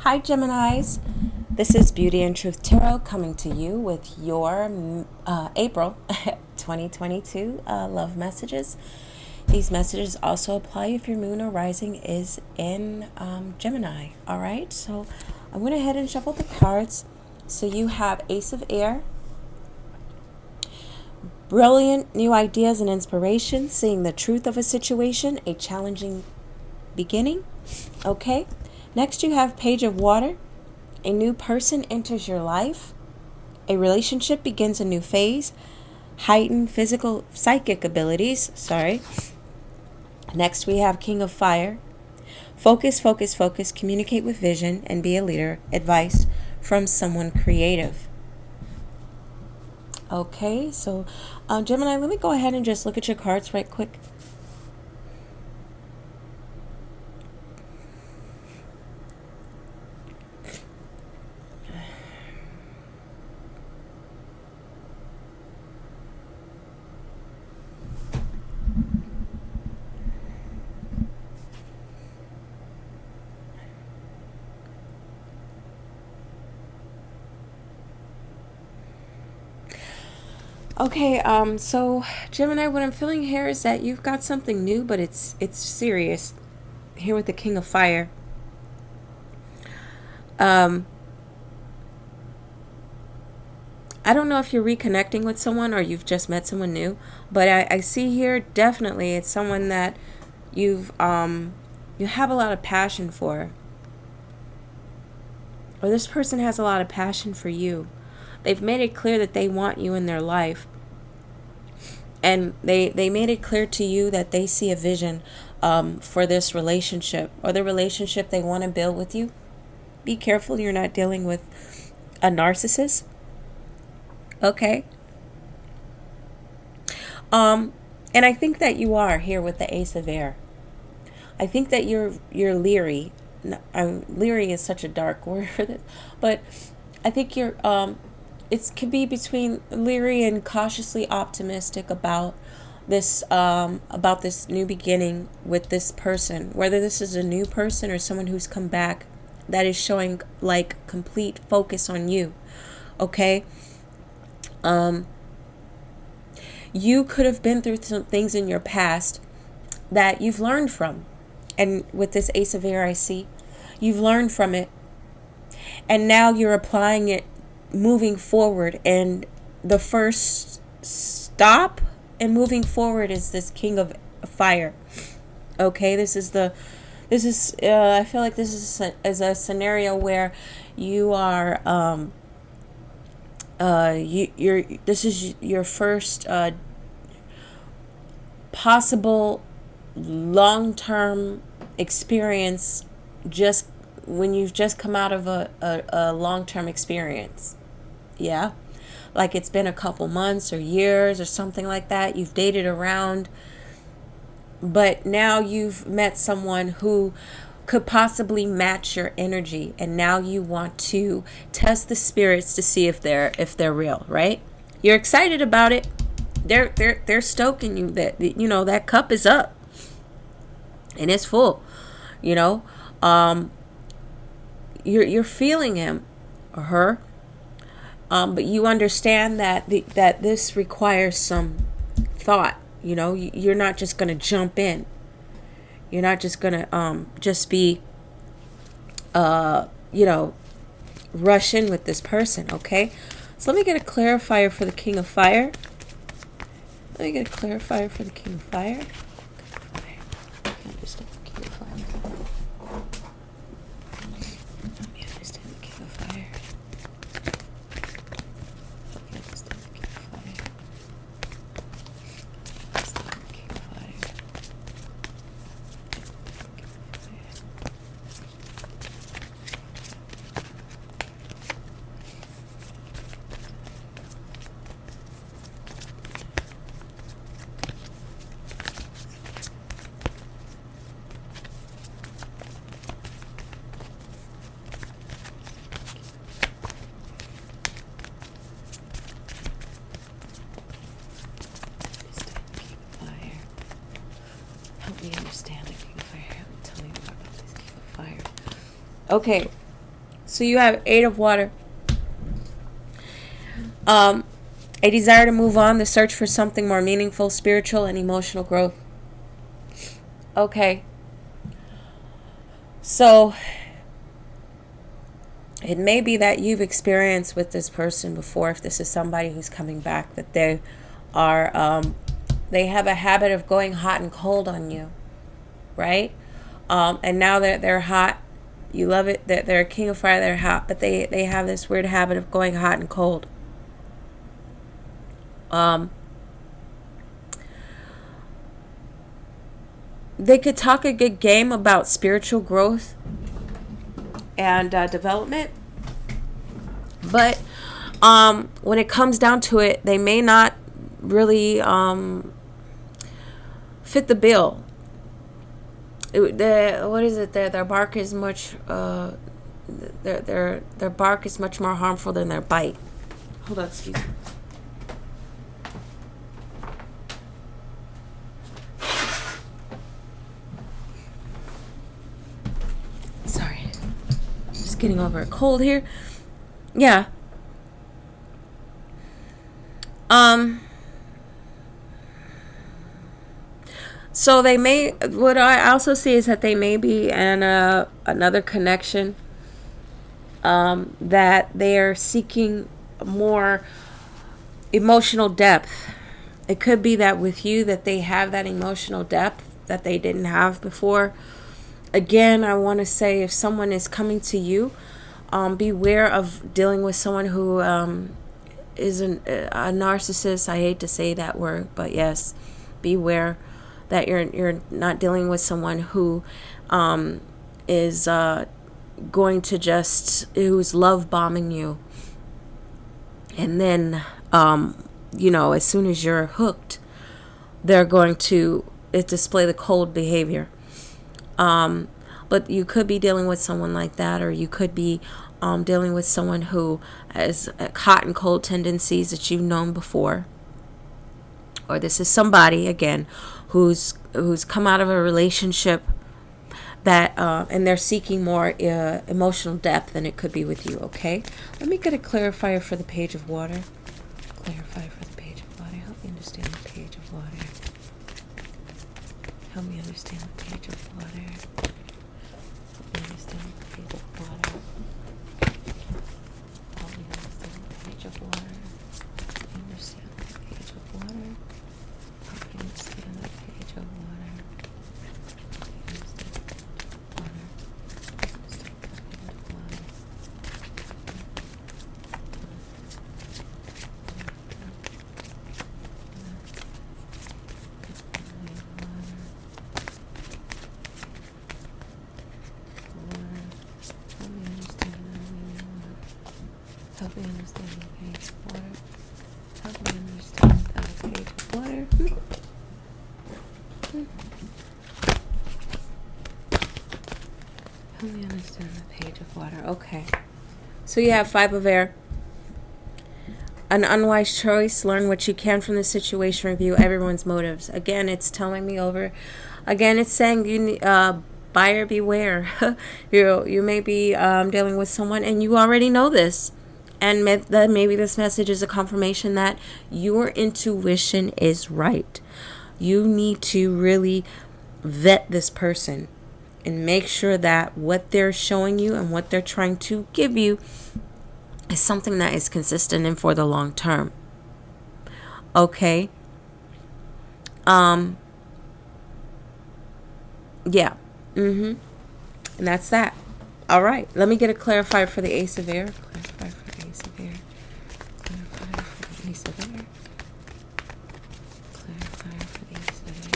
Hi, Geminis. This is Beauty and Truth Tarot coming to you with your April 2022 love messages. These messages also apply if your moon or rising is in Gemini. All right, so I'm going to head and shuffle the cards. So you have Ace of Air, brilliant new ideas and inspiration, seeing the truth of a situation, a challenging beginning. Okay, next you have Page of Water. A new person enters your life. A relationship begins a new phase. Heightened psychic abilities. Next we have King of Fire. Focus, focus, focus. Communicate with vision and be a leader. Advice from someone creative. Okay, so Gemini, let me go ahead and just look at your cards right quick. Okay, so Gemini, what I'm feeling here is that you've got something new, but it's serious. Here with the King of Fire. I don't know if you're reconnecting with someone or you've just met someone new, but I see here definitely it's someone that you have a lot of passion for. Or this person has a lot of passion for you. They've made it clear that they want you in their life. And they made it clear to you that they see a vision for this relationship or the relationship they want to build with you. Be careful you're not dealing with a narcissist. Okay. And I think that you are here with the Ace of Air. I think that you're leery. Leery is such a dark word for this, but I think you're it could be between leery and cautiously optimistic about this new beginning with this person, whether this is a new person or someone who's come back that is showing like complete focus on you. Okay. You could have been through some things in your past that you've learned from. And with this Ace of Air, I see you've learned from it. And now you're applying it moving forward. And the first stop in moving forward is this King of Fire. Okay, I feel like this is a scenario where you are this is your first possible long-term experience, just when you've just come out of a long-term experience. Yeah, like it's been a couple months or years or something like that. You've dated around, but now you've met someone who could possibly match your energy, and now you want to test the spirits to see if they're real, right? You're excited about it. They're stoking you that that cup is up and it's full. You're feeling him or her, but you understand that that this requires some thought. You're not just gonna jump in. You're not just gonna just be rush in with this person. Okay, so let me get a clarifier for the King of Fire. Let me get a clarifier for the King of Fire. I understand the King of Fire. Let me understand the King of Fire. Let me understand the King of Fire. Understand the King of Fire. Help me understand the King of Fire. Tell me more about this King of Fire. Okay, So you have 8 of water. A desire to move on, the search for something more meaningful, spiritual, and emotional growth. Okay. So it may be that you've experienced with this person before, if this is somebody who's coming back, that they are, they have a habit of going hot and cold on you, right? And now that they're hot, you love it, that they're a king of fire, they're hot, but they have this weird habit of going hot and cold. They could talk a good game about spiritual growth and development, but when it comes down to it, they may not really fit the bill. What is it? Their bark is much their bark is much more harmful than their bite. Hold on, excuse me. Sorry, just getting over a cold here. Yeah. So they may, what I also see is that they may be in another connection, that they are seeking more emotional depth. It could be that with you that they have that emotional depth that they didn't have before. Again, I want to say, if someone is coming to you, beware of dealing with someone who is a narcissist. I hate to say that word, but yes, beware that you're not dealing with someone who is going to who's love bombing you, and then as soon as you're hooked, they're going to display the cold behavior. But you could be dealing with someone like that, or you could be dealing with someone who has hot and cold tendencies that you've known before. Or this is somebody, again, who's come out of a relationship that and they're seeking more emotional depth than it could be with you. Okay, let me get a clarifier for the page of water. Clarify for the page of water. Help me understand the page of water. Help me understand the page of water. Help me understand the page of water. Help me understand the page of water. Understand the page of water. Help me understand the page of water. Understand the page of water. Understand the page of water. Help me understand the page of water. Help me understand the page of water. Help me understand the page of water. Okay. So you have 5 of air. An unwise choice. Learn what you can from the situation. Review everyone's motives. Again, it's telling me over. Again, it's saying buyer beware. You may be dealing with someone and you already know this. And maybe this message is a confirmation that your intuition is right. You need to really vet this person and make sure that what they're showing you and what they're trying to give you is something that is consistent and for the long term. Okay. Yeah. And that's that. All right. Let me get a clarifier for the Ace of Air. Clarifier for the Ace of Air. Clarifier for the Ace of Air. Clarifier for the Ace of Air.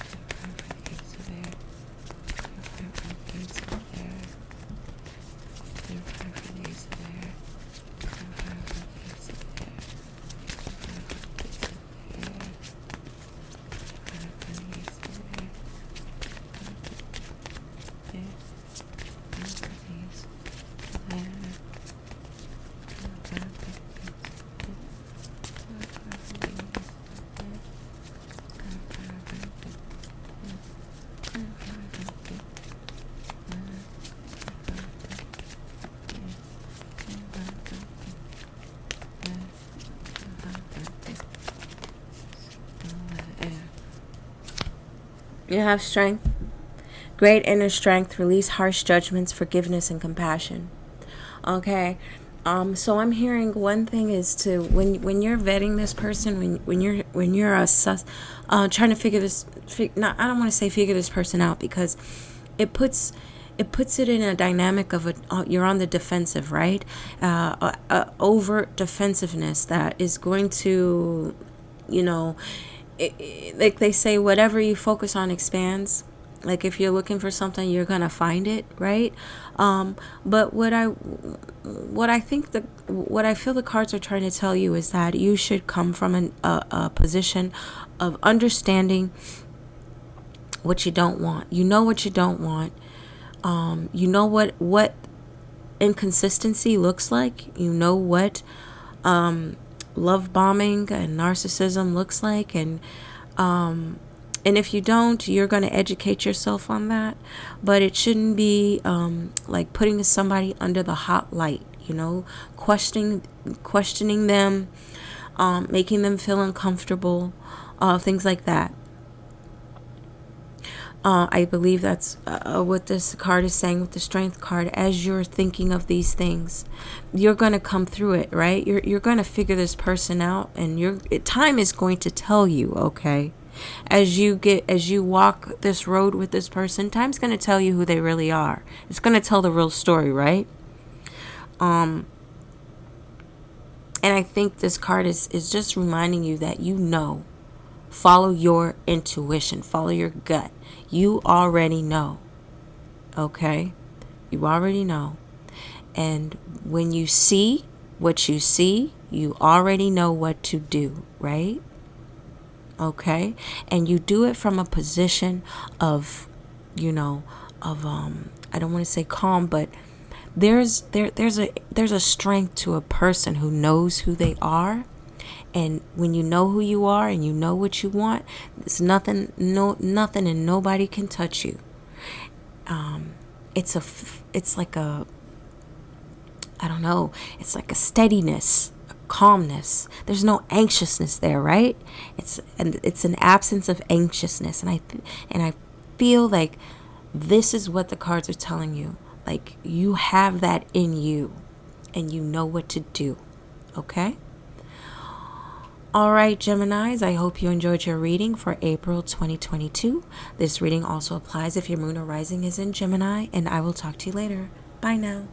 Clarifier for the Ace of Air. Clarifier for the Ace of Air. Clarifier for the Ace of Air. Clarifier for the Ace of Air. Clarifier for the Ace of Air. Clarifier for the Ace of Air. You have strength. Great inner strength. Release harsh judgments, forgiveness, and compassion. Okay. So I'm hearing one thing is to when you're vetting this person, when you're trying to figure this, not, I don't want to say figure this person out, because it puts it in a dynamic of you're on the defensive, right? Overt defensiveness that is going to, you know, like they say, whatever you focus on expands. Like if you're looking for something, you're gonna find it, right? But what I think what I feel the cards are trying to tell you is that you should come from a position of understanding what you don't want. You know what you don't want. You know what inconsistency looks like. You know what love bombing and narcissism looks like, and if you don't, you're going to educate yourself on that. But it shouldn't be like putting somebody under the hot light, questioning them, making them feel uncomfortable, things like that. I believe that's what this card is saying with the Strength card. As you're thinking of these things, you're going to come through it, right? You're going to figure this person out, and time is going to tell you, okay? As you walk this road with this person, time's going to tell you who they really are. It's going to tell the real story, right? And I think this card is just reminding you that follow your intuition, follow your gut. You already know, okay? You already know. And when you see what you see, you already know what to do, right? Okay? And you do it from a position of, I don't want to say calm, but there's a strength to a person who knows who they are. And when you know who you are and you know what you want, there's nothing and nobody can touch you. It's like a steadiness, a calmness. There's no anxiousness there, right? It's an absence of anxiousness, and I feel like this is what the cards are telling you. Like, you have that in you, and you know what to do. Okay? All right, Geminis, I hope you enjoyed your reading for April 2022. This reading also applies if your moon or rising is in Gemini, and I will talk to you later. Bye now.